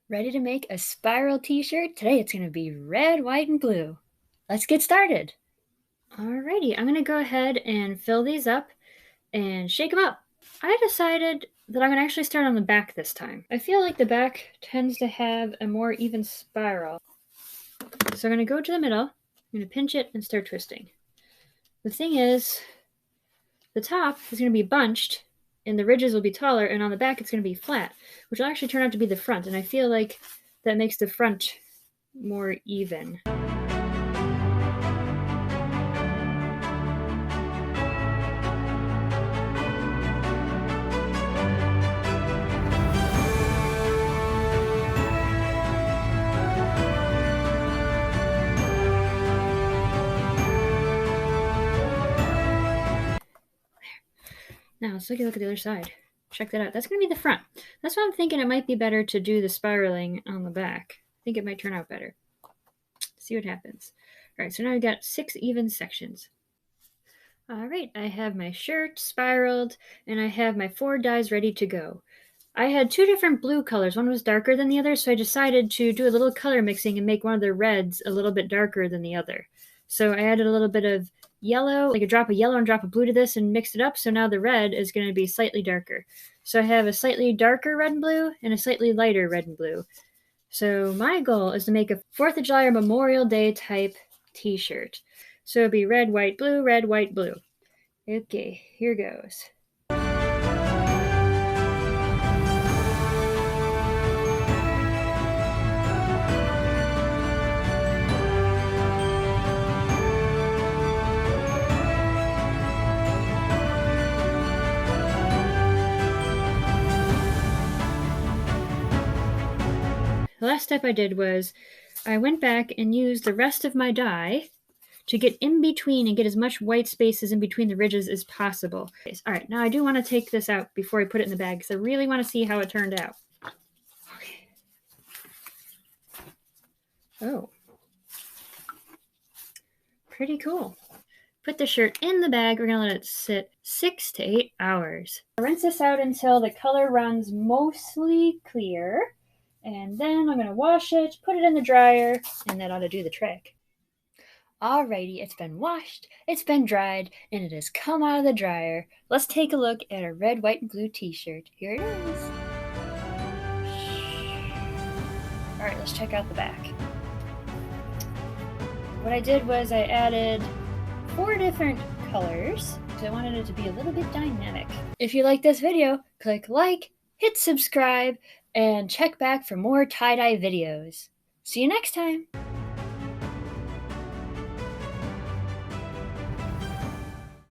Ready to make a spiral t-shirt? Today it's going to be red, white, and blue. Let's get started. Alrighty, I'm going to go ahead and fill these up and shake them up. I decided that I'm going to actually start on the back this time. I feel like the back tends to have a more even spiral. So I'm going to go to the middle, I'm going to pinch it and start twisting. The thing is, the top is going to be bunched and the ridges will be taller, and on the back it's going to be flat, which will actually turn out to be the front, and I feel like that makes the front more even. Now let's take a look at the other side. Check that out. That's going to be the front. That's why I'm thinking it might be better to do the spiraling on the back. I think it might turn out better. See what happens. All right, so now I've got 6 even sections. All right, I have my shirt spiraled, and I have my 4 dyes ready to go. I had 2 different blue colors. One was darker than the other, so I decided to do a little color mixing and make one of the reds a little bit darker than the other. So I added a little bit of yellow, like a drop of yellow and a drop of blue to this, and mixed it up, so now the red is going to be slightly darker. So I have a slightly darker red and blue and a slightly lighter red and blue. So my goal is to make a 4th of July or Memorial Day type t-shirt. So it'll be red, white, blue, red, white, blue. Okay, here goes. The last step I did was I went back and used the rest of my dye to get in between and get as much white spaces in between the ridges as possible. All right, now I do want to take this out before I put it in the bag because I really want to see how it turned out. Okay. Oh. Pretty cool. Put the shirt in the bag. We're going to let it sit 6 to 8 hours. Rinse this out until the color runs mostly clear. And then I'm going to wash it, put it in the dryer, and that ought to do the trick. Alrighty, it's been washed, it's been dried, and it has come out of the dryer. Let's take a look at a red, white, and blue t-shirt. Here it is. Alright, let's check out the back. What I did was I added 4 different colors because I wanted it to be a little bit dynamic. If you like this video, click like, hit subscribe, and check back for more tie-dye videos. See you next time!